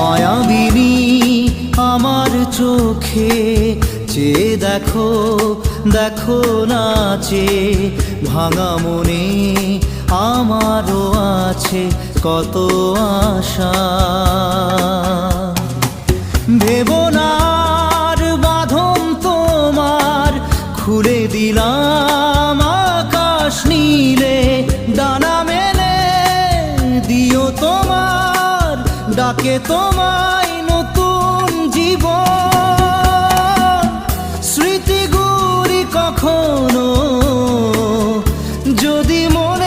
মায়াবিনী আমার চোখে চেয়ে দেখো, দেখো নাচে ভাঙা মনে আমারও আছে কত আশা। ভেবনার বাঁধন তোমার খুলে দিলাম আকাশ নীলে, ডানা মেলে দিও তোমার ডাকে তোমায় নতুন জীবন। স্মৃতিগুলি কখনো যদি মনে